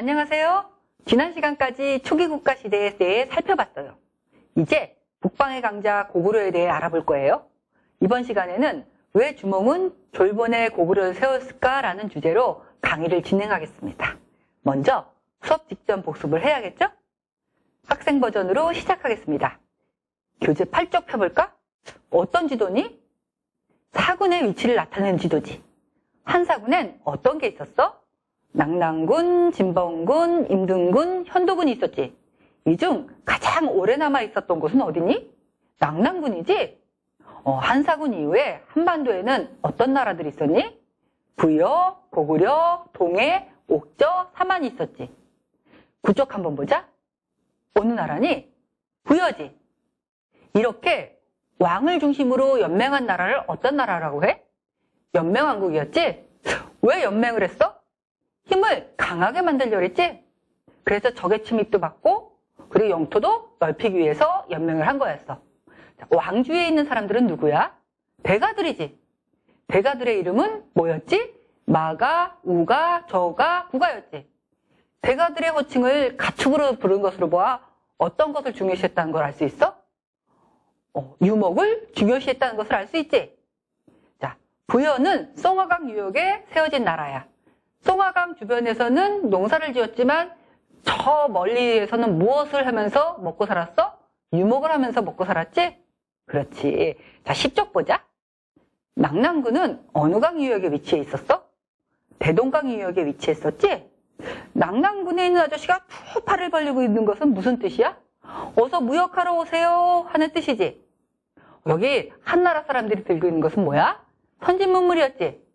안녕하세요. 지난 시간까지 초기 국가 시대에 대해 살펴봤어요. 이제 북방의 강자 고구려에 대해 알아볼 거예요. 이번 시간에는 왜 주몽은 졸본에 고구려를 세웠을까라는 주제로 강의를 진행하겠습니다. 먼저 수업 직전 복습을 해야겠죠? 학생 버전으로 시작하겠습니다. 교재 8쪽 펴볼까? 어떤 지도니? 사군의 위치를 나타내는 지도지. 한 사군엔 어떤 게 있었어? 낙랑군, 진범군, 임등군, 현도군이 있었지. 이 중 가장 오래 남아 있었던 곳은 어디니? 낙랑군이지? 한사군 이후에 한반도에는 어떤 나라들이 있었니? 부여, 고구려, 동해, 옥저, 사만이 있었지. 구적 한번 보자. 어느 나라니? 부여지. 이렇게 왕을 중심으로 연맹한 나라를 어떤 나라라고 해? 연맹왕국이었지? 왜 연맹을 했어? 힘을 강하게 만들려고 했지? 그래서 적의 침입도 받고 그리고 영토도 넓히기 위해서 연맹을 한 거였어. 왕주에 있는 사람들은 누구야? 대가들이지. 대가들의 이름은 뭐였지? 마가, 우가, 저가, 부가였지. 대가들의 호칭을 가축으로 부른 것으로 보아 어떤 것을 중요시했다는 걸 알 수 있어? 유목을 중요시했다는 것을 알 수 있지. 자, 부여는 송화강 유역에 세워진 나라야. 송화강 주변에서는 농사를 지었지만 저 멀리에서는 무엇을 하면서 먹고 살았어? 유목을 하면서 먹고 살았지? 그렇지. 자, 10쪽 보자. 낙랑군은 어느 강 유역에 위치해 있었어? 대동강 유역에 위치했었지? 낙랑군에 있는 아저씨가 푹 팔을 벌리고 있는 것은 무슨 뜻이야? 어서 무역하러 오세요 하는 뜻이지. 여기 한나라 사람들이 들고 있는 것은 뭐야? 선진문물이었지.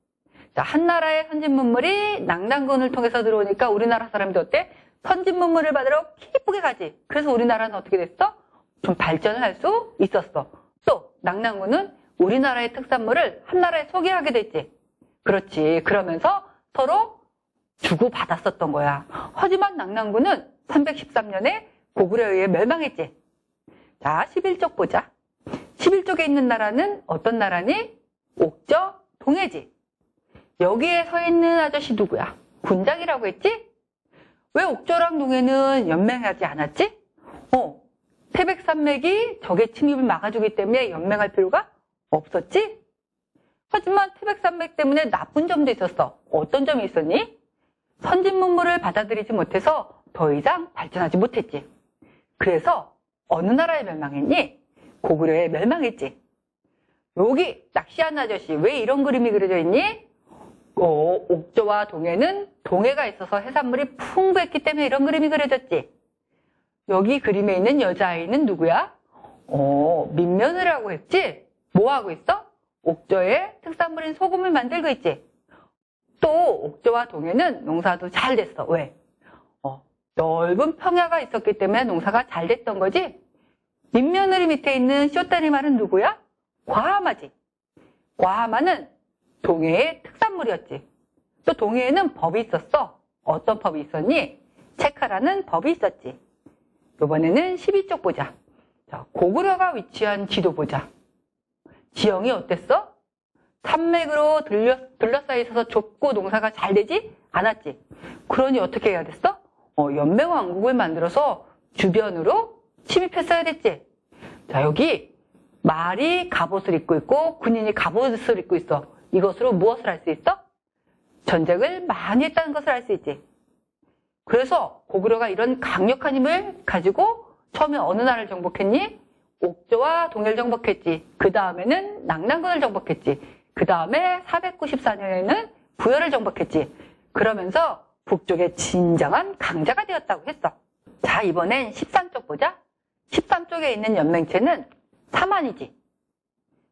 자, 한나라의 선진문물이 낙랑군을 통해서 들어오니까 우리나라 사람들 어때? 선진문물을 받으러 기쁘게 가지. 그래서 우리나라는 어떻게 됐어? 좀 발전을 할 수 있었어. 또 낙랑군은 우리나라의 특산물을 한나라에 소개하게 됐지. 그렇지. 그러면서 서로 주고받았었던 거야. 하지만 낙랑군은 313년에 고구려에 의해 멸망했지. 자, 11쪽 보자. 11쪽에 있는 나라는 어떤 나라니? 옥저, 동해지. 여기에 서 있는 아저씨 누구야? 군장이라고 했지? 왜 옥저랑 동해는 연맹하지 않았지? 태백산맥이 적의 침입을 막아주기 때문에 연맹할 필요가 없었지? 하지만 태백산맥 때문에 나쁜 점도 있었어. 어떤 점이 있었니? 선진문물을 받아들이지 못해서 더 이상 발전하지 못했지. 그래서 어느 나라에 멸망했니? 고구려에 멸망했지. 여기 낚시하는 아저씨 왜 이런 그림이 그려져 있니? 옥저와 동해는 동해가 있어서 해산물이 풍부했기 때문에 이런 그림이 그려졌지. 여기 그림에 있는 여자아이는 누구야? 민며느라고 했지? 뭐 하고 있어? 옥저의 특산물인 소금을 만들고 있지. 또 옥저와 동해는 농사도 잘 됐어. 왜? 넓은 평야가 있었기 때문에 농사가 잘 됐던 거지. 민며느리 밑에 있는 쇼다리마는 누구야? 과하마지. 과하마는 동해의 특산물이었지. 또 동해에는 법이 있었어. 어떤 법이 있었니? 체카라는 법이 있었지. 이번에는 12쪽 보자. 자, 고구려가 위치한 지도 보자. 지형이 어땠어? 산맥으로 둘러싸여 있어서 좁고 농사가 잘 되지 않았지. 그러니 어떻게 해야 됐어? 연맹왕국을 만들어서 주변으로 침입했어야 됐지. 자, 여기 말이 갑옷을 입고 있고 군인이 갑옷을 입고 있어. 이것으로 무엇을 할 수 있어? 전쟁을 많이 했다는 것을 알 수 있지. 그래서 고구려가 이런 강력한 힘을 가지고 처음에 어느 나라를 정복했니? 옥저와 동해를 정복했지. 그 다음에는 낙랑군을 정복했지. 그 다음에 494년에는 부여를 정복했지. 그러면서 북쪽의 진정한 강자가 되었다고 했어. 자, 이번엔 13쪽 보자. 13쪽에 있는 연맹체는 사만이지.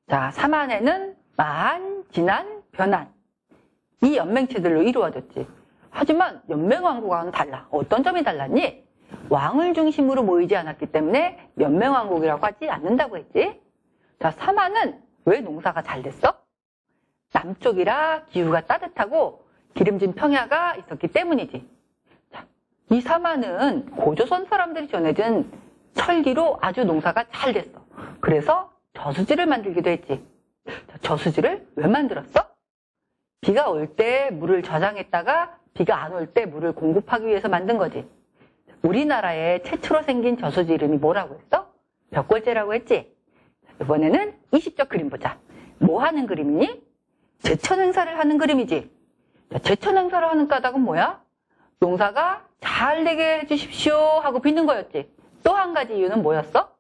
자, 사만에는 만, 진안, 변안. 이 연맹체들로 이루어졌지. 하지만 연맹왕국과는 달라. 어떤 점이 달랐니? 왕을 중심으로 모이지 않았기 때문에 연맹왕국이라고 하지 않는다고 했지. 자, 사만은 왜 농사가 잘 됐어? 남쪽이라 기후가 따뜻하고 기름진 평야가 있었기 때문이지. 자, 이 사만은 고조선 사람들이 전해준 철기로 아주 농사가 잘 됐어. 그래서 저수지를 만들기도 했지. 자, 저수지를 왜 만들었어? 비가 올 때 물을 저장했다가 비가 안 올 때 물을 공급하기 위해서 만든 거지. 우리나라에 최초로 생긴 저수지 이름이 뭐라고 했어? 벽골제라고 했지? 이번에는 20쪽 그림 보자. 뭐 하는 그림이니? 제천 행사를 하는 그림이지. 제천 행사를 하는 까닭은 뭐야? 농사가 잘 되게 해주십시오 하고 빚는 거였지. 또 한 가지 이유는 뭐였어?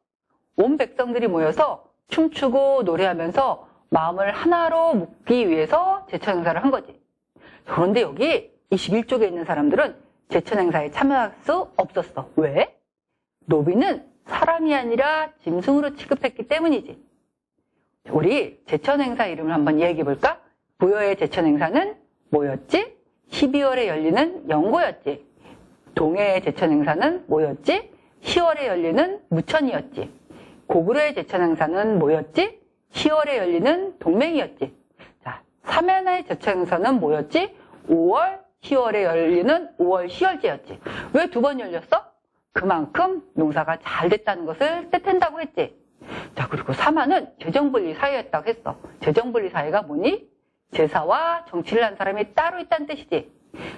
온 백성들이 모여서 춤추고 노래하면서 마음을 하나로 묶기 위해서 제천 행사를 한 거지. 그런데 여기 21쪽에 있는 사람들은 제천 행사에 참여할 수 없었어. 왜? 노비는 사람이 아니라 짐승으로 취급했기 때문이지. 우리 제천 행사 이름을 한번 이야기해 볼까? 부여의 제천 행사는 뭐였지? 12월에 열리는 영고였지. 동해의 제천 행사는 뭐였지? 10월에 열리는 무천이었지. 고구려의 제천 행사는 뭐였지? 10월에 열리는 동맹이었지. 자, 삼연의 제천 행사는 뭐였지? 5월, 10월에 열리는 5월, 10월제였지. 왜 두 번 열렸어? 그만큼 농사가 잘 됐다는 것을 뜻한다고 했지. 자, 그리고 사마는 재정분리 사회였다고 했어. 재정분리 사회가 뭐니? 제사와 정치를 한 사람이 따로 있다는 뜻이지.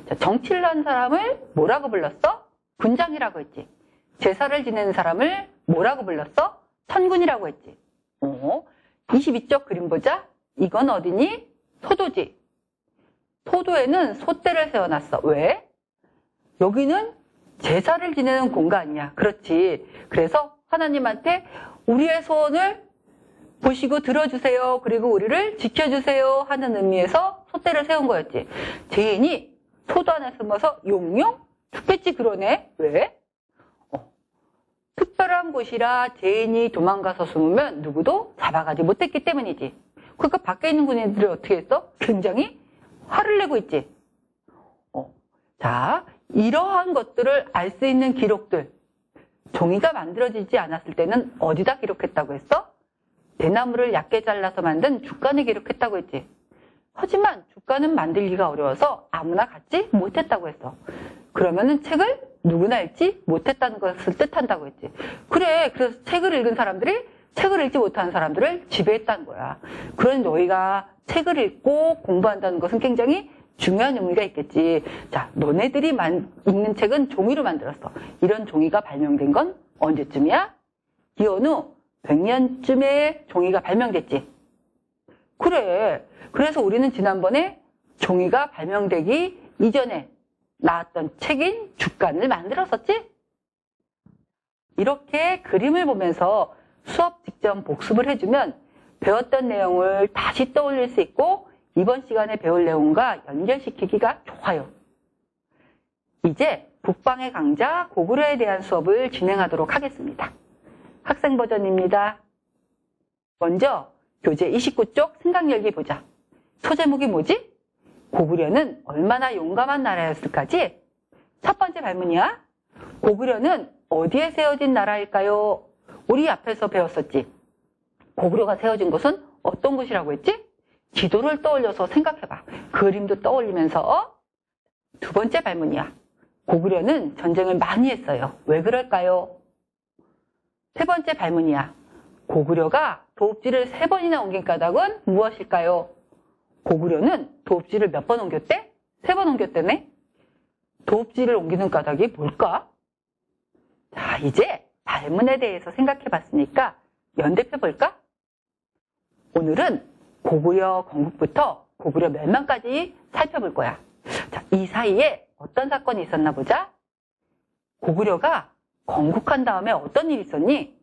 자, 정치를 한 사람을 뭐라고 불렀어? 군장이라고 했지. 제사를 지내는 사람을 뭐라고 불렀어? 천군이라고 했지. 22쪽 그림 보자. 이건 어디니? 소도지. 소도에는 소떼를 세워놨어. 왜? 여기는 제사를 지내는 공간이야. 그렇지. 그래서 하나님한테 우리의 소원을 보시고 들어주세요. 그리고 우리를 지켜주세요 하는 의미에서 소떼를 세운 거였지. 죄인이 소도 안에 숨어서 용용? 죽겠지 그러네. 왜? 특별한 곳이라 죄인이 도망가서 숨으면 누구도 잡아가지 못했기 때문이지. 그러니까 밖에 있는 군인들이 어떻게 했어? 굉장히 화를 내고 있지. 자, 이러한 것들을 알 수 있는 기록들. 종이가 만들어지지 않았을 때는 어디다 기록했다고 했어? 대나무를 얇게 잘라서 만든 죽간에 기록했다고 했지. 하지만 죽간은 만들기가 어려워서 아무나 갖지 못했다고 했어. 그러면은 책을 누구나 읽지 못했다는 것을 뜻한다고 했지. 그래, 그래서 책을 읽은 사람들이 책을 읽지 못하는 사람들을 지배했다는 거야. 그런 너희가 책을 읽고 공부한다는 것은 굉장히 중요한 의미가 있겠지. 자, 너네들이 읽는 책은 종이로 만들었어. 이런 종이가 발명된 건 언제쯤이야? 기원후 100년쯤에 종이가 발명됐지. 그래. 그래서 우리는 지난번에 종이가 발명되기 이전에 나왔던 책인 죽간을 만들었었지? 이렇게 그림을 보면서 수업 직전 복습을 해주면 배웠던 내용을 다시 떠올릴 수 있고 이번 시간에 배울 내용과 연결시키기가 좋아요. 이제 북방의 강자 고구려에 대한 수업을 진행하도록 하겠습니다. 학생 버전입니다. 먼저 교재 29쪽 생각열기 보자. 소제목이 뭐지? 고구려는 얼마나 용감한 나라였을까지? 첫 번째 발문이야. 고구려는 어디에 세워진 나라일까요? 우리 앞에서 배웠었지. 고구려가 세워진 곳은 어떤 곳이라고 했지? 지도를 떠올려서 생각해봐. 그림도 떠올리면서. 두 번째 발문이야. 고구려는 전쟁을 많이 했어요. 왜 그럴까요? 세 번째 발문이야. 고구려가 도읍지를 3번이나 옮긴 까닭은 무엇일까요? 고구려는 도읍지를 몇 번 옮겼대? 3번 옮겼대네. 도읍지를 옮기는 까닭이 뭘까? 자, 이제 발문에 대해서 생각해봤으니까 연대표 볼까? 오늘은 고구려 건국부터 고구려 멸망까지 살펴볼 거야. 자, 이 사이에 어떤 사건이 있었나 보자. 고구려가 건국한 다음에 어떤 일이 있었니?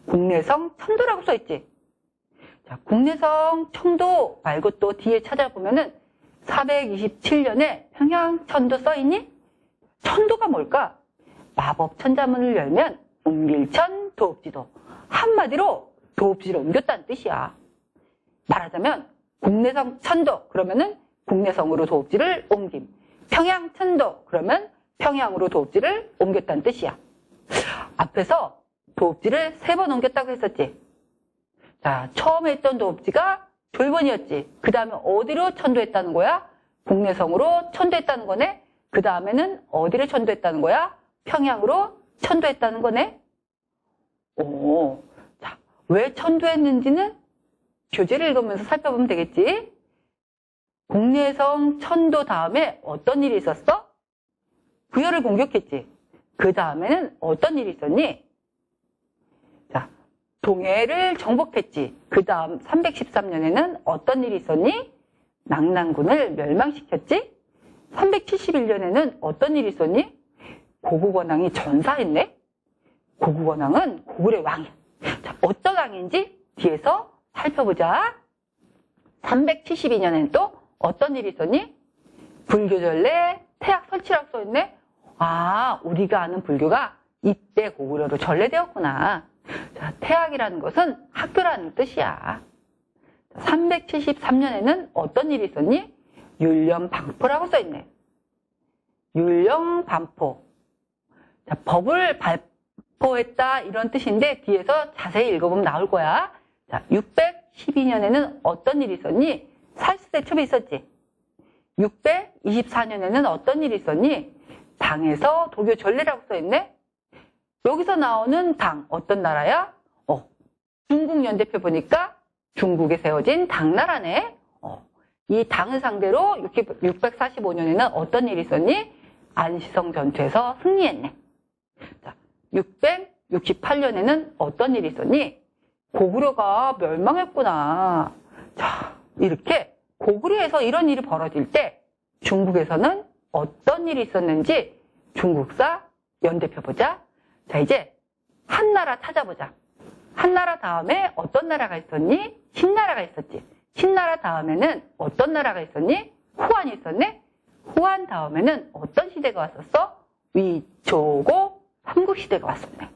국내성 천도라고 써있지. 자, 국내성 천도 말고 또 뒤에 찾아보면은 427년에 평양천도 써있니? 천도가 뭘까? 마법 천자문을 열면 옮길천 도읍지도. 한마디로 도읍지를 옮겼다는 뜻이야. 말하자면 국내성 천도 그러면은 국내성으로 도읍지를 옮김. 평양천도 그러면 평양으로 도읍지를 옮겼다는 뜻이야. 앞에서 도읍지를 3번 옮겼다고 했었지. 자, 처음에 했던 도읍지가 졸본이었지. 그 다음에 어디로 천도했다는 거야? 국내성으로 천도했다는 거네. 그 다음에는 어디를 천도했다는 거야? 평양으로 천도했다는 거네. 오, 자, 왜 천도했는지는 교재를 읽으면서 살펴보면 되겠지. 국내성 천도 다음에 어떤 일이 있었어? 부여를 공격했지. 그 다음에는 어떤 일이 있었니? 자, 동해를 정복했지. 그 다음 313년에는 어떤 일이 있었니? 낙랑군을 멸망시켰지. 371년에는 어떤 일이 있었니? 고국원왕이 전사했네. 고국원왕은 고구려의 왕이야. 자, 어떤 왕인지 뒤에서 살펴보자. 372년에는 또 어떤 일이 있었니? 불교전례 태학 설치라고 써있네. 아, 우리가 아는 불교가 이때 고구려로 전래되었구나. 자, 태학이라는 것은 학교라는 뜻이야. 373년에는 어떤 일이 있었니? 율령반포라고 써있네. 율령반포. 자, 법을 발포했다 이런 뜻인데 뒤에서 자세히 읽어보면 나올 거야. 자, 612년에는 어떤 일이 있었니? 살수대첩이 있었지. 624년에는 어떤 일이 있었니? 당에서 도교 전례라고 써있네. 여기서 나오는 당 어떤 나라야? 중국 연대표 보니까 중국에 세워진 당나라네. 이 당을 상대로 645년에는 어떤 일이 있었니? 안시성 전투에서 승리했네. 자, 668년에는 어떤 일이 있었니? 고구려가 멸망했구나. 자, 이렇게 고구려에서 이런 일이 벌어질 때 중국에서는 어떤 일이 있었는지 중국사 연대표 보자. 자, 이제 한나라 찾아보자. 한나라 다음에 어떤 나라가 있었니? 신나라가 있었지. 신나라 다음에는 어떤 나라가 있었니? 후한이 있었네. 후한 다음에는 어떤 시대가 왔었어? 위초고 삼국시대가 왔었네.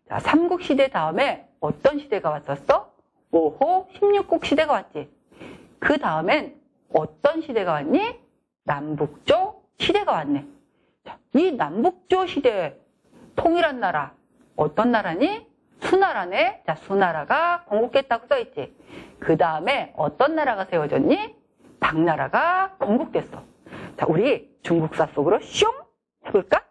자, 삼국시대 다음에 어떤 시대가 왔었어? 5호 16국 시대가 왔지. 그 다음엔 어떤 시대가 왔니? 남북조 시대가 왔네. 자, 이 남북조 시대 통일한 나라 어떤 나라니? 수나라네. 자, 수나라가 건국했다고 써있지. 그 다음에 어떤 나라가 세워졌니? 당나라가 건국됐어. 자, 우리 중국사 속으로 슝 해볼까?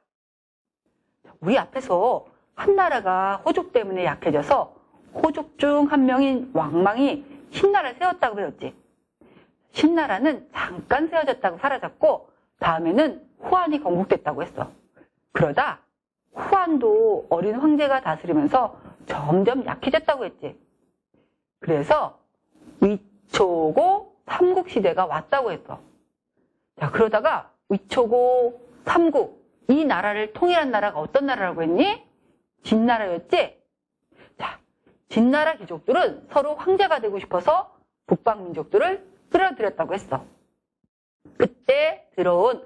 우리 앞에서 한나라가 호족 때문에 약해져서 호족 중 한 명인 왕망이 신나라를 세웠다고 배웠지. 신나라는 잠깐 세워졌다고 사라졌고 다음에는 후한이 건국됐다고 했어. 그러다 후한도 어린 황제가 다스리면서 점점 약해졌다고 했지. 그래서 위초고 삼국시대가 왔다고 했어. 자, 그러다가 위초고 삼국 이 나라를 통일한 나라가 어떤 나라라고 했니? 진나라였지? 자, 진나라 귀족들은 서로 황제가 되고 싶어서 북방민족들을 끌어들였다고 했어. 그때 들어온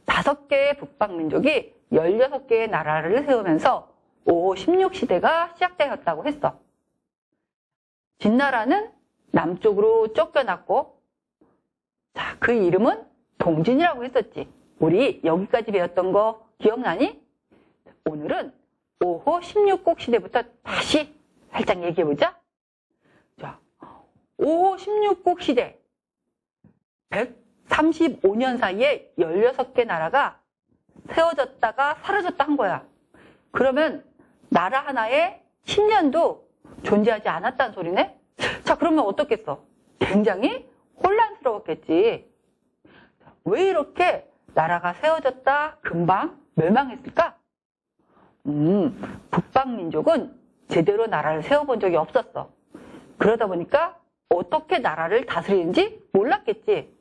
5개의 북방민족이 16개의 나라를 세우면서 5호 16시대가 시작되었다고 했어. 진나라는 남쪽으로 쫓겨났고, 자, 그 이름은 동진이라고 했었지. 우리 여기까지 배웠던 거 기억나니? 오늘은 5호 16국 시대부터 다시 살짝 얘기해보자. 자, 5호 16국 시대 135년 사이에 16개 나라가 세워졌다가 사라졌다 한 거야. 그러면 나라 하나에 10년도 존재하지 않았다는 소리네? 자, 그러면 어떻겠어? 굉장히 혼란스러웠겠지. 왜 이렇게 나라가 세워졌다 금방 멸망했을까? 북방민족은 제대로 나라를 세워본 적이 없었어. 그러다 보니까 어떻게 나라를 다스리는지 몰랐겠지.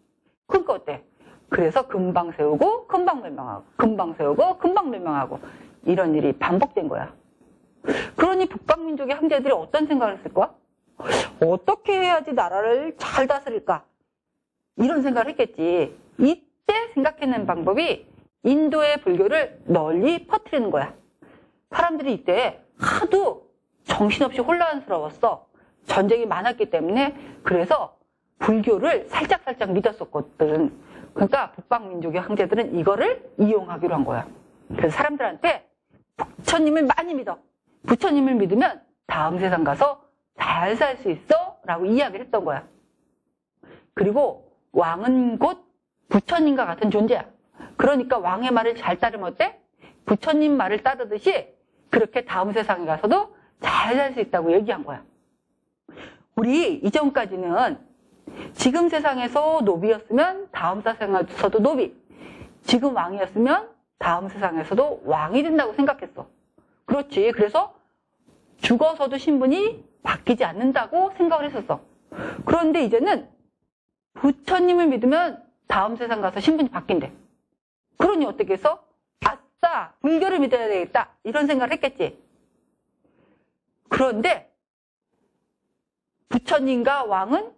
그러니까 어때? 그래서 금방 세우고 금방 멸망하고 금방 세우고 금방 멸망하고 이런 일이 반복된 거야. 그러니 북방민족의 황제들이 어떤 생각을 했을 거야? 어떻게 해야지 나라를 잘 다스릴까? 이런 생각을 했겠지. 이때 생각해낸 방법이 인도의 불교를 널리 퍼뜨리는 거야. 사람들이 이때 하도 정신없이 혼란스러웠어. 전쟁이 많았기 때문에. 그래서 불교를 살짝살짝 믿었었거든. 그러니까 북방민족의 황제들은 이거를 이용하기로 한 거야. 그래서 사람들한테 부처님을 많이 믿어. 부처님을 믿으면 다음 세상 가서 잘 살 수 있어 라고 이야기를 했던 거야. 그리고 왕은 곧 부처님과 같은 존재야. 그러니까 왕의 말을 잘 따르면 어때? 부처님 말을 따르듯이 그렇게 다음 세상에 가서도 잘 살 수 있다고 얘기한 거야. 우리 이전까지는 지금 세상에서 노비였으면 다음 세상에서도 노비, 지금 왕이었으면 다음 세상에서도 왕이 된다고 생각했어. 그렇지. 그래서 죽어서도 신분이 바뀌지 않는다고 생각을 했었어. 그런데 이제는 부처님을 믿으면 다음 세상 가서 신분이 바뀐대. 그러니 어떻게 해서? 아싸! 불교를 믿어야 되겠다. 이런 생각을 했겠지. 그런데 부처님과 왕은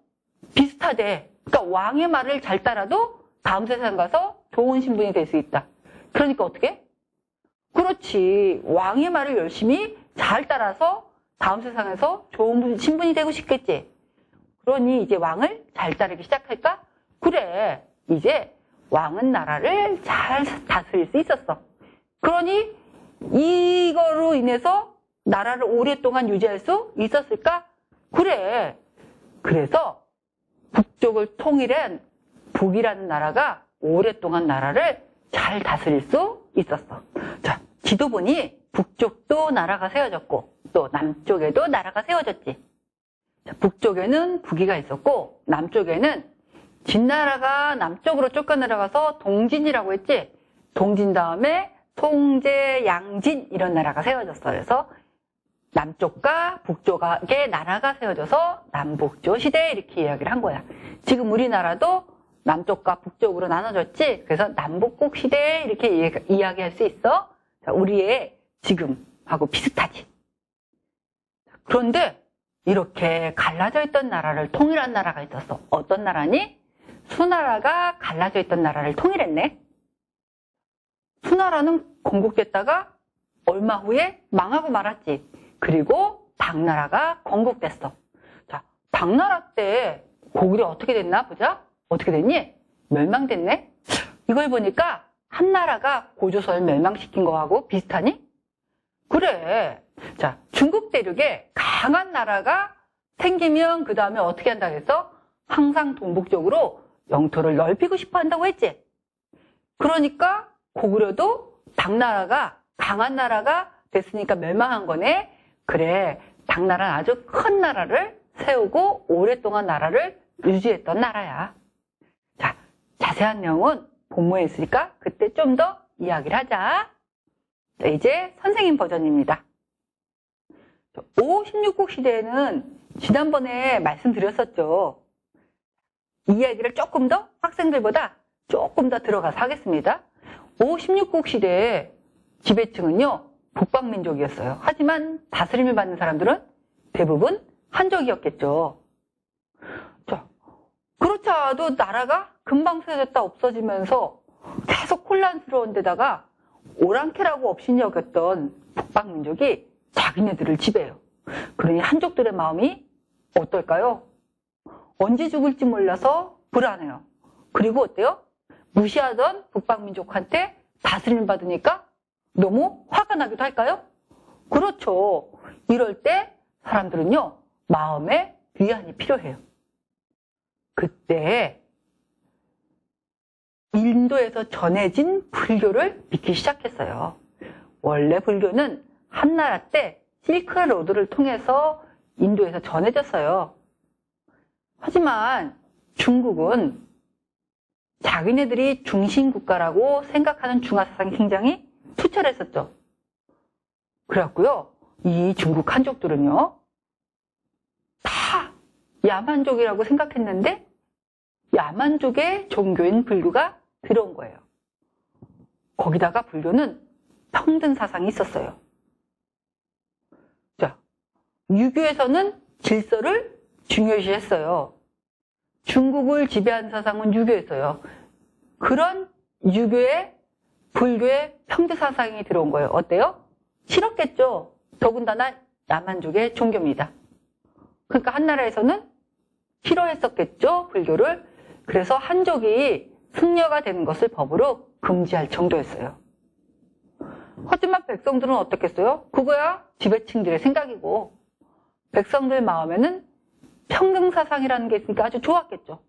비슷하대. 그러니까 왕의 말을 잘 따라도 다음 세상 가서 좋은 신분이 될 수 있다. 그러니까 어떻게? 그렇지. 왕의 말을 열심히 잘 따라서 다음 세상에서 좋은 신분이 되고 싶겠지. 그러니 이제 왕을 잘 따르기 시작할까? 그래. 이제 왕은 나라를 잘 다스릴 수 있었어. 그러니 이거로 인해서 나라를 오랫동안 유지할 수 있었을까? 그래. 그래서 북쪽을 통일한 북이라는 나라가 오랫동안 나라를 잘 다스릴 수 있었어. 자, 지도 보니 북쪽도 나라가 세워졌고 또 남쪽에도 나라가 세워졌지. 자, 북쪽에는 북이가 있었고 남쪽에는 진나라가 남쪽으로 쫓겨내려가서 동진이라고 했지. 동진 다음에 송제, 양진 이런 나라가 세워졌어. 그래서 남쪽과 북쪽의 나라가 세워져서 남북조 시대 이렇게 이야기를 한 거야. 지금 우리나라도 남쪽과 북쪽으로 나눠졌지. 그래서 남북국 시대 이렇게 이야기할 수 있어. 자, 우리의 지금하고 비슷하지. 그런데 이렇게 갈라져 있던 나라를 통일한 나라가 있었어. 어떤 나라니? 수나라가 갈라져 있던 나라를 통일했네. 수나라는 건국됐다가 얼마 후에 망하고 말았지. 그리고 당나라가 건국됐어. 자, 당나라 때 고구려 어떻게 됐나 보자. 어떻게 됐니? 멸망됐네. 이걸 보니까 한나라가 고조선을 멸망시킨 거하고 비슷하니? 그래. 자, 중국 대륙에 강한 나라가 생기면 그 다음에 어떻게 한다고 했어? 항상 동북쪽으로 영토를 넓히고 싶어 한다고 했지. 그러니까 고구려도 당나라가 강한 나라가 됐으니까 멸망한 거네. 그래, 당나라는 아주 큰 나라를 세우고 오랫동안 나라를 유지했던 나라야. 자, 자세한 내용은 본문에 있으니까 그때 좀 더 이야기를 하자. 자, 이제 선생님 버전입니다. 5, 16국 시대에는 지난번에 말씀드렸었죠. 이 이야기를 조금 더 학생들보다 조금 더 들어가서 하겠습니다. 5, 16국 시대에 지배층은요, 북방민족이었어요. 하지만 다스림을 받는 사람들은 대부분 한족이었겠죠. 자, 그렇지 않아도 나라가 금방 세졌다 없어지면서 계속 혼란스러운 데다가 오랑캐라고 업신이 여겼던 북방민족이 자기네들을 지배해요. 그러니 한족들의 마음이 어떨까요? 언제 죽을지 몰라서 불안해요. 그리고 어때요? 무시하던 북방민족한테 다스림을 받으니까 너무 화가 나기도 할까요? 그렇죠. 이럴 때 사람들은요, 마음의 위안이 필요해요. 그때 인도에서 전해진 불교를 믿기 시작했어요. 원래 불교는 한나라 때 실크로드를 통해서 인도에서 전해졌어요. 하지만 중국은 자기네들이 중심국가라고 생각하는 중화사상이 굉장히 투철했었죠. 그래갖고요, 이 중국 한족들은요, 다 야만족이라고 생각했는데 야만족의 종교인 불교가 들어온 거예요. 거기다가 불교는 평등 사상이 있었어요. 자, 유교에서는 질서를 중요시했어요. 중국을 지배한 사상은 유교였어요. 그런 유교에 불교의 평등 사상이 들어온 거예요. 어때요? 싫었겠죠. 더군다나 야만족의 종교입니다. 그러니까 한나라에서는 싫어했었겠죠, 불교를. 그래서 한족이 승려가 되는 것을 법으로 금지할 정도였어요. 하지만 백성들은 어떻겠어요? 그거야 지배층들의 생각이고, 백성들 마음에는 평등사상이라는 게 있으니까 아주 좋았겠죠.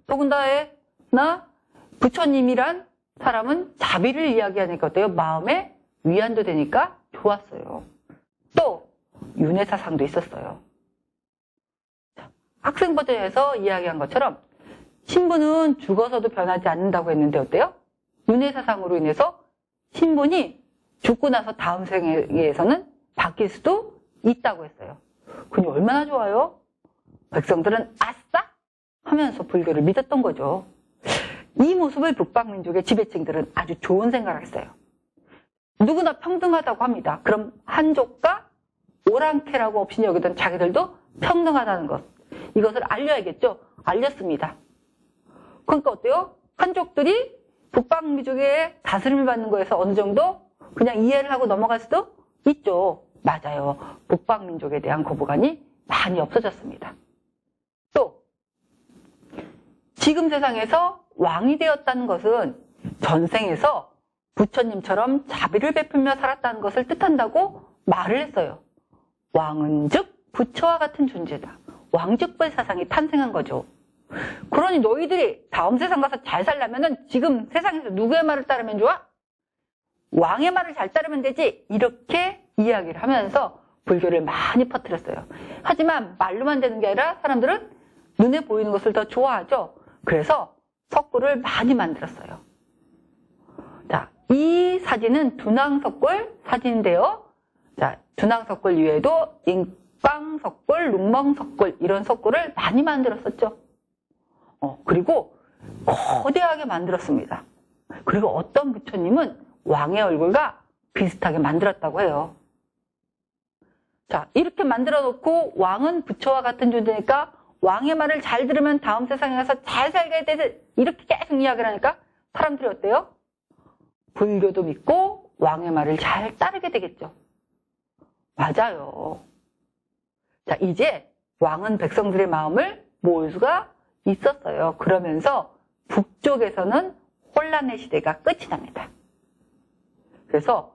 더군다나 부처님이란 사람은 자비를 이야기하니까 어때요? 마음에 위안도 되니까 좋았어요. 또 윤회사상도 있었어요. 자, 학생 버전에서 이야기한 것처럼 신부는 죽어서도 변하지 않는다고 했는데 어때요? 윤회사상으로 인해서 신분이 죽고 나서 다음 생에서는 바뀔 수도 있다고 했어요. 그니 얼마나 좋아요? 백성들은 아싸! 하면서 불교를 믿었던 거죠. 이 모습을 북방민족의 지배층들은 아주 좋은 생각을 했어요. 누구나 평등하다고 합니다. 그럼 한족과 오랑캐라고 없이 여기던 자기들도 평등하다는 것. 이것을 알려야겠죠? 알렸습니다. 그러니까 어때요? 한족들이 북방민족의 다스림을 받는 거에서 어느 정도 그냥 이해를 하고 넘어갈 수도 있죠. 맞아요. 북방민족에 대한 거부감이 많이 없어졌습니다. 또 지금 세상에서 왕이 되었다는 것은 전생에서 부처님처럼 자비를 베풀며 살았다는 것을 뜻한다고 말을 했어요. 왕은 즉 부처와 같은 존재다. 왕즉불 사상이 탄생한 거죠. 그러니 너희들이 다음 세상 가서 잘 살려면은 지금 세상에서 누구의 말을 따르면 좋아? 왕의 말을 잘 따르면 되지. 이렇게 이야기를 하면서 불교를 많이 퍼뜨렸어요. 하지만 말로만 되는 게 아니라 사람들은 눈에 보이는 것을 더 좋아하죠. 그래서 석굴을 많이 만들었어요. 자, 이 사진은 둔왕석굴 사진인데요. 자, 둔왕석굴 이외에도 인빵석굴, 룽멍석굴 이런 석굴을 많이 만들었었죠. 그리고 거대하게 만들었습니다. 그리고 어떤 부처님은 왕의 얼굴과 비슷하게 만들었다고 해요. 자, 이렇게 만들어 놓고 왕은 부처와 같은 존재니까 왕의 말을 잘 들으면 다음 세상에 가서 잘 살게 돼. 이렇게 계속 이야기를 하니까 사람들이 어때요? 불교도 믿고 왕의 말을 잘 따르게 되겠죠. 맞아요. 자, 이제 왕은 백성들의 마음을 모을 수가 있었어요. 그러면서 북쪽에서는 혼란의 시대가 끝이 납니다. 그래서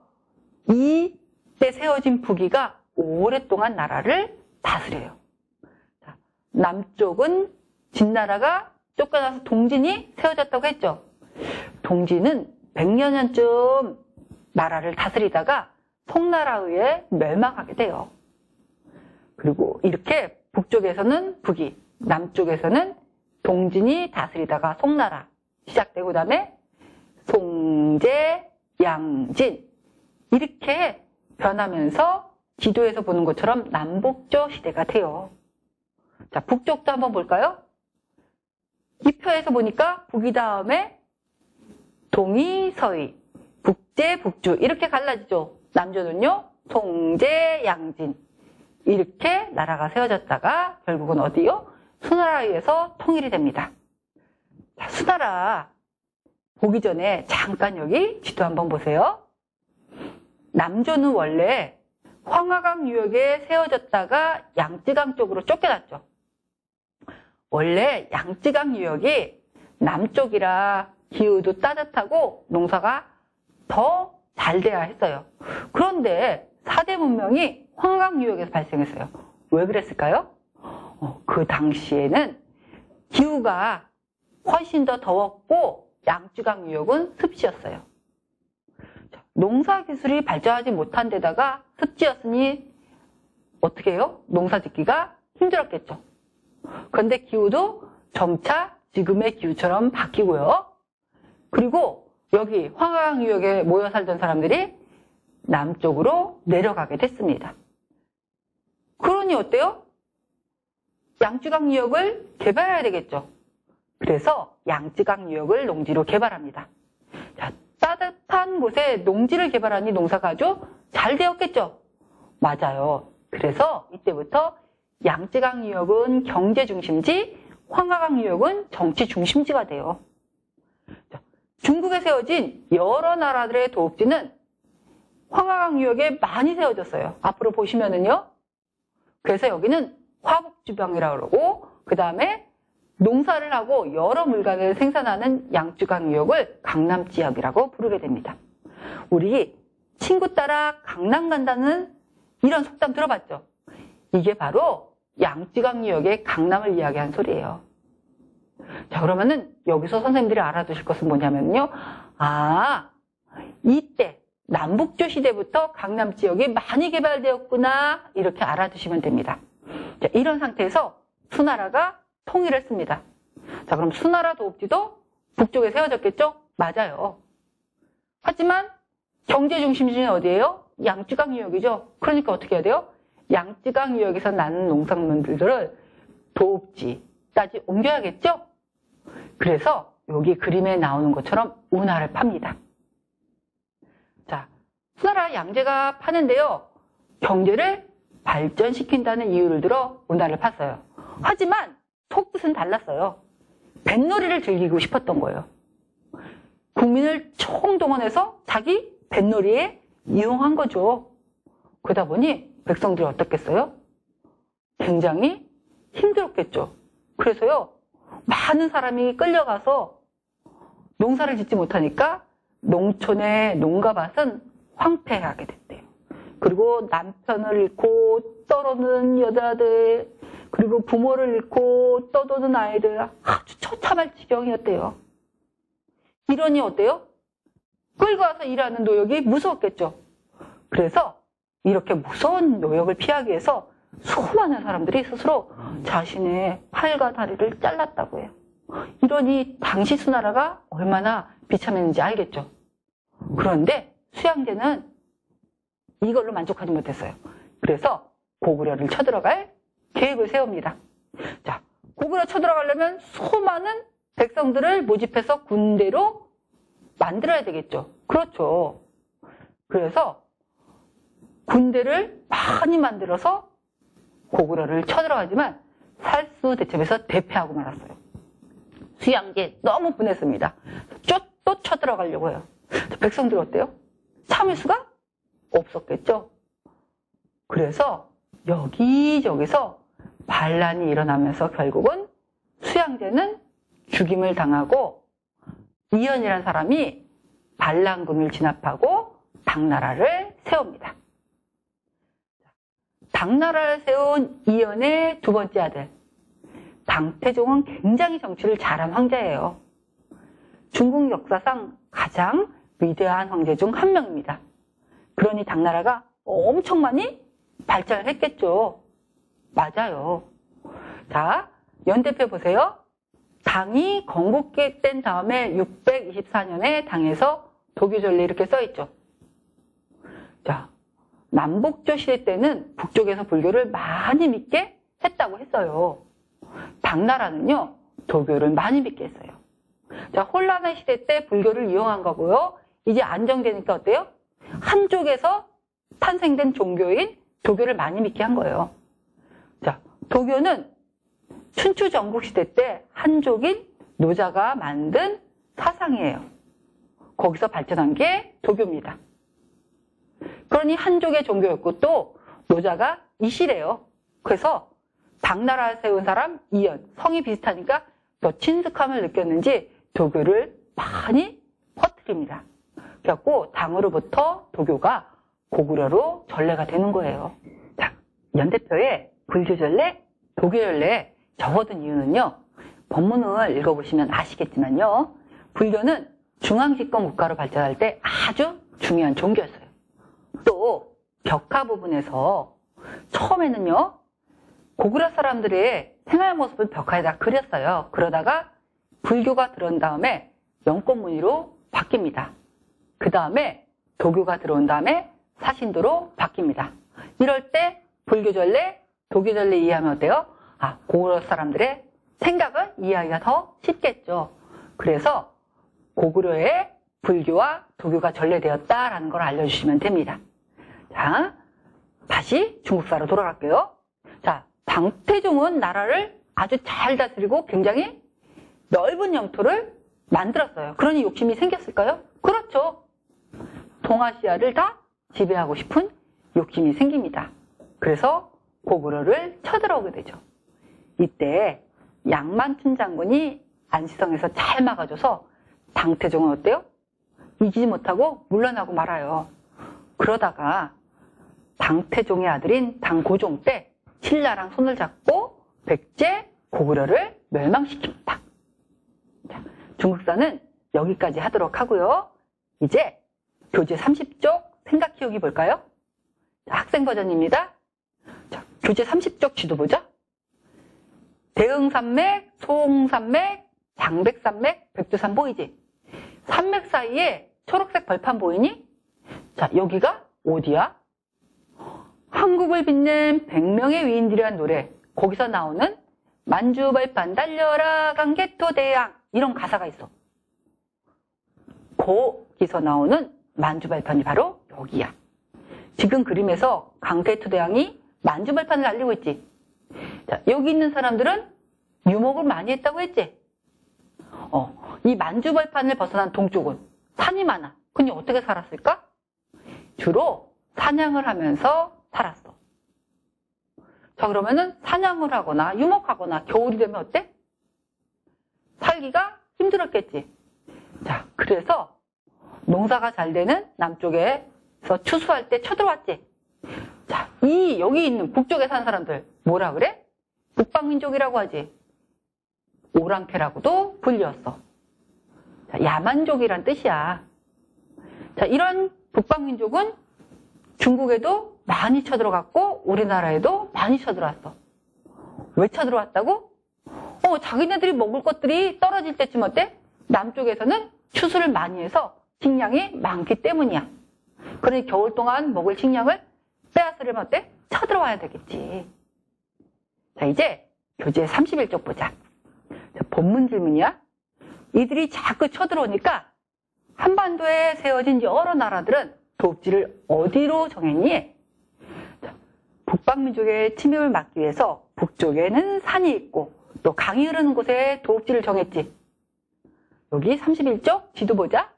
이때 세워진 북이가 오랫동안 나라를 다스려요. 자, 남쪽은 진나라가 쫓겨나서 동진이 세워졌다고 했죠. 동진은 100여 년쯤 나라를 다스리다가 송나라에 의해 멸망하게 돼요. 그리고 이렇게 북쪽에서는 북이, 남쪽에서는 동진이 다스리다가 송나라 시작되고 그다음에 송제, 양진 이렇게 변하면서 지도에서 보는 것처럼 남북조 시대가 돼요. 자, 북쪽도 한번 볼까요? 이 표에서 보니까 북이 다음에 동이, 서이, 북제, 북주 이렇게 갈라지죠. 남조는요, 송제, 양진 이렇게 나라가 세워졌다가 결국은 어디요? 수나라에 의해서 통일이 됩니다. 자, 수나라 보기 전에 잠깐 여기 지도 한번 보세요. 남조는 원래 황하강 유역에 세워졌다가 양쯔강 쪽으로 쫓겨났죠. 원래 양쯔강 유역이 남쪽이라 기후도 따뜻하고 농사가 더 잘 돼야 했어요. 그런데 4대 문명이 황강 유역에서 발생했어요. 왜 그랬을까요? 그 당시에는 기후가 훨씬 더 더웠고 양쯔강 유역은 습지였어요. 농사 기술이 발전하지 못한 데다가 습지였으니 어떻게 해요? 농사 짓기가 힘들었겠죠. 그런데 기후도 점차 지금의 기후처럼 바뀌고요. 그리고 여기 황하강 유역에 모여 살던 사람들이 남쪽으로 내려가게 됐습니다. 그러니 어때요? 양쯔강 유역을 개발해야 되겠죠. 그래서 양쯔강 유역을 농지로 개발합니다. 자, 따뜻한 곳에 농지를 개발하니 농사가 아주 잘 되었겠죠. 맞아요. 그래서 이때부터 양쯔강 유역은 경제 중심지, 황하강 유역은 정치 중심지가 돼요. 자, 중국에 세워진 여러 나라들의 도읍지는 황하강 유역에 많이 세워졌어요. 앞으로 보시면은요. 그래서 여기는 화북지방이라고 그러고 그 다음에 농사를 하고 여러 물건을 생산하는 양쯔강 유역을 강남지역이라고 부르게 됩니다. 우리 친구 따라 강남 간다는 이런 속담 들어봤죠? 이게 바로 양쯔강 유역의 강남을 이야기한 소리예요. 자, 그러면은 여기서 선생님들이 알아두실 것은 뭐냐면요. 아, 이때 남북조 시대부터 강남 지역이 많이 개발되었구나 이렇게 알아두시면 됩니다. 자, 이런 상태에서 수나라가 통일을 했습니다. 자, 그럼 수나라 도읍지도 북쪽에 세워졌겠죠? 맞아요. 하지만 경제 중심지는 어디예요? 양쯔강 유역이죠. 그러니까 어떻게 해야 돼요? 양쯔강 유역에서 나는 농산물들을 도읍지까지 옮겨야겠죠? 그래서 여기 그림에 나오는 것처럼 운하를 팝니다. 자, 수나라 양제가 파는데요. 경제를 발전시킨다는 이유를 들어 운하를 팠어요. 하지만 속뜻은 달랐어요. 뱃놀이를 즐기고 싶었던 거예요. 국민을 총동원해서 자기 뱃놀이에 이용한 거죠. 그러다 보니 백성들이 어떻겠어요? 굉장히 힘들었겠죠. 그래서요, 많은 사람이 끌려가서 농사를 짓지 못하니까 농촌의 농가밭은 황폐하게 됐대요. 그리고 남편을 잃고 떠도는 여자들, 그리고 부모를 잃고 떠도는 아이들, 아주 처참할 지경이었대요. 이러니 어때요? 끌고 와서 일하는 노역이 무서웠겠죠. 그래서 이렇게 무서운 노역을 피하기 위해서 수많은 사람들이 스스로 자신의 팔과 다리를 잘랐다고 해요. 이러니 당시 수나라가 얼마나 비참했는지 알겠죠. 그런데 수양제는 이걸로 만족하지 못했어요. 그래서 고구려를 쳐들어갈 계획을 세웁니다. 자, 고구려 쳐들어가려면 수많은 백성들을 모집해서 군대로 만들어야 되겠죠. 그렇죠. 그래서 군대를 많이 만들어서 고구려를 쳐들어가지만 살수대첩에서 대패하고 말았어요. 수양제 너무 분했습니다. 또 쳐들어가려고 해요. 백성들 어때요? 참을 수가 없었겠죠. 그래서 여기저기서 반란이 일어나면서 결국은 수양제는 죽임을 당하고 이연이라는 사람이 반란군을 진압하고 당나라를 세웁니다. 당나라를 세운 이연의 두 번째 아들 당태종은 굉장히 정치를 잘한 황제예요. 중국 역사상 가장 위대한 황제 중 한 명입니다. 그러니 당나라가 엄청 많이 발전을 했겠죠. 맞아요. 자, 연대표 보세요. 당이 건국된 다음에 624년에 당에서 도교전례 이렇게 써있죠. 자, 남북조 시대 때는 북쪽에서 불교를 많이 믿게 했다고 했어요. 당나라는요, 도교를 많이 믿게 했어요. 자, 혼란의 시대 때 불교를 이용한 거고요. 이제 안정되니까 어때요? 한쪽에서 탄생된 종교인 도교를 많이 믿게 한 거예요. 자, 도교는 춘추 전국시대 때 한족인 노자가 만든 사상이에요. 거기서 발전한 게 도교입니다. 그러니 한족의 종교였고 또 노자가 이시래요. 그래서 당나라 세운 사람 이연, 성이 비슷하니까 더 친숙함을 느꼈는지 도교를 많이 퍼뜨립니다. 그래갖고 당으로부터 도교가 고구려로 전래가 되는 거예요. 자, 연대표에 불교전례, 도교전례 적어둔 이유는요. 본문을 읽어보시면 아시겠지만요. 불교는 중앙집권 국가로 발전할 때 아주 중요한 종교였어요. 또 벽화 부분에서 처음에는요. 고구려 사람들의 생활 모습을 벽화에다 그렸어요. 그러다가 불교가 들어온 다음에 영권무늬로 바뀝니다. 그 다음에 도교가 들어온 다음에 사신도로 바뀝니다. 이럴 때 불교전례, 도교전례 이해하면 어때요? 아, 고구려 사람들의 생각을 이해하기가 더 쉽겠죠. 그래서 고구려의 불교와 도교가 전래되었다라는 걸 알려주시면 됩니다. 자, 다시 중국사로 돌아갈게요. 자, 당태종은 나라를 아주 잘 다스리고 굉장히 넓은 영토를 만들었어요. 그러니 욕심이 생겼을까요? 그렇죠. 동아시아를 다 지배하고 싶은 욕심이 생깁니다. 그래서 고구려를 쳐들어오게 되죠. 이때 양만춘 장군이 안시성에서 잘 막아줘서 당태종은 어때요? 이기지 못하고 물러나고 말아요. 그러다가 당태종의 아들인 당고종 때 신라랑 손을 잡고 백제 고구려를 멸망시킵니다. 자, 중국사는 여기까지 하도록 하고요. 이제 교재 30쪽 생각 키우기 볼까요? 자, 학생 버전입니다. 자, 교재 30쪽 지도 보죠. 대흥산맥, 소홍산맥, 장백산맥, 백두산 보이지? 산맥 사이에 초록색 벌판 보이니? 자, 여기가 어디야? 한국을 빛낸 100명의 위인들이란 노래. 거기서 나오는 만주벌판 달려라 강개토대왕 이런 가사가 있어. 거기서 나오는 만주벌판이 바로 여기야. 지금 그림에서 강개토대왕이 만주벌판을 달리고 있지. 자, 여기 있는 사람들은 유목을 많이 했다고 했지. 이 만주벌판을 벗어난 동쪽은 산이 많아. 근데 어떻게 살았을까? 주로 사냥을 하면서 살았어. 자, 그러면은 사냥을 하거나 유목하거나 겨울이 되면 어때? 살기가 힘들었겠지. 자, 그래서 농사가 잘 되는 남쪽에서 추수할 때 쳐들어왔지. 자, 여기 있는 북쪽에 사는 사람들 뭐라 그래? 북방민족이라고 하지. 오랑캐라고도 불렸어. 자, 야만족이란 뜻이야. 자, 이런 북방민족은 중국에도 많이 쳐들어갔고 우리나라에도 많이 쳐들어왔어. 왜 쳐들어왔다고? 자기네들이 먹을 것들이 떨어질 때쯤 어때? 남쪽에서는 추수를 많이 해서 식량이 많기 때문이야. 그러니 겨울 동안 먹을 식량을 빼앗으려면 어때? 쳐들어와야 되겠지. 자, 이제 교재 31쪽 보자. 자, 본문 질문이야. 이들이 자꾸 쳐들어오니까 한반도에 세워진 여러 나라들은 도읍지를 어디로 정했니? 자, 북방민족의 침입을 막기 위해서 북쪽에는 산이 있고 또 강이 흐르는 곳에 도읍지를 정했지. 여기 31쪽 지도 보자.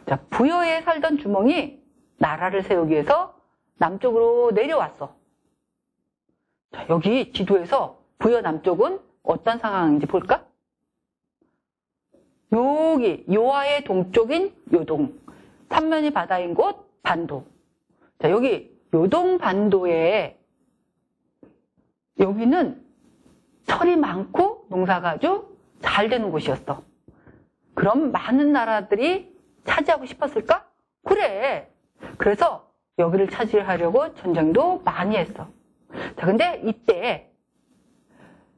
자, 부여에 살던 주몽이 나라를 세우기 위해서 남쪽으로 내려왔어. 자, 여기 지도에서 부여 남쪽은 어떤 상황인지 볼까? 여기 요하의 동쪽인 요동, 삼면이 바다인 곳 반도. 자, 여기 요동 반도에 여기는 철이 많고 농사가 아주 잘 되는 곳이었어. 그럼 많은 나라들이 차지하고 싶었을까? 그래. 그래서 여기를 차지하려고 전쟁도 많이 했어. 자, 근데 이때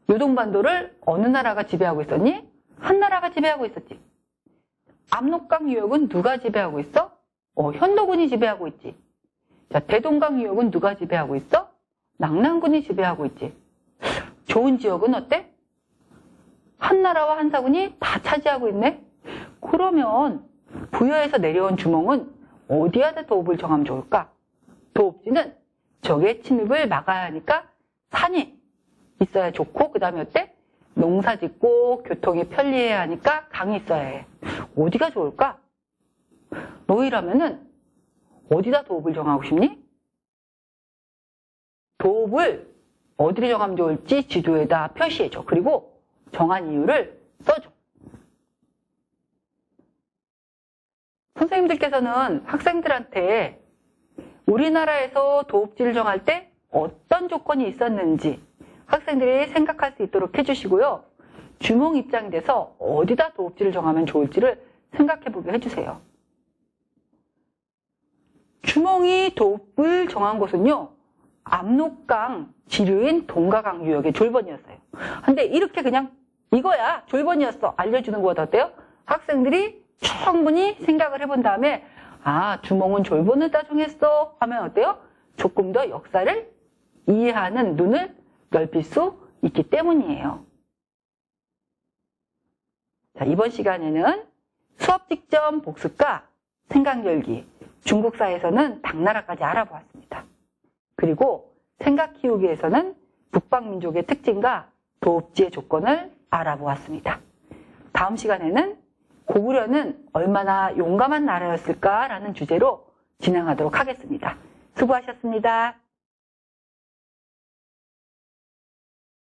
요동반도를 어느 나라가 지배하고 있었니? 한 나라가 지배하고 있었지. 압록강 유역은 누가 지배하고 있어? 현도군이 지배하고 있지. 자, 대동강 유역은 누가 지배하고 있어? 낙랑군이 지배하고 있지. 좋은 지역은 어때? 한 나라와 한 사군이 다 차지하고 있네? 그러면 부여에서 내려온 주몽은 어디에다 도읍을 정하면 좋을까? 도읍지는 적의 침입을 막아야 하니까 산이 있어야 좋고 그 다음에 어때? 농사 짓고 교통이 편리해야 하니까 강이 있어야 해. 어디가 좋을까? 너희라면은 어디다 도읍을 정하고 싶니? 도읍을 어디로 정하면 좋을지 지도에다 표시해줘. 그리고 정한 이유를 써줘. 선생님들께서는 학생들한테 우리나라에서 도읍지를 정할 때 어떤 조건이 있었는지 학생들이 생각할 수 있도록 해주시고요. 주몽 입장이 돼서 어디다 도읍지를 정하면 좋을지를 생각해보게 해주세요. 주몽이 도읍을 정한 곳은요. 압록강 지류인 동가강 유역의 졸번이었어요. 근데 이렇게 그냥 이거야 졸번이었어 알려주는 것보다 어때요? 학생들이 충분히 생각을 해본 다음에 주몽은 졸번을 정했어 하면 어때요? 조금 더 역사를 이해하는 눈을 넓힐 수 있기 때문이에요. 자, 이번 시간에는 수업 직전 복습과 생각 열기, 중국사에서는 당나라까지 알아보았습니다. 그리고 생각 키우기에서는 북방민족의 특징과 도읍지의 조건을 알아보았습니다. 다음 시간에는 고구려는 얼마나 용감한 나라였을까라는 주제로 진행하도록 하겠습니다. 수고하셨습니다.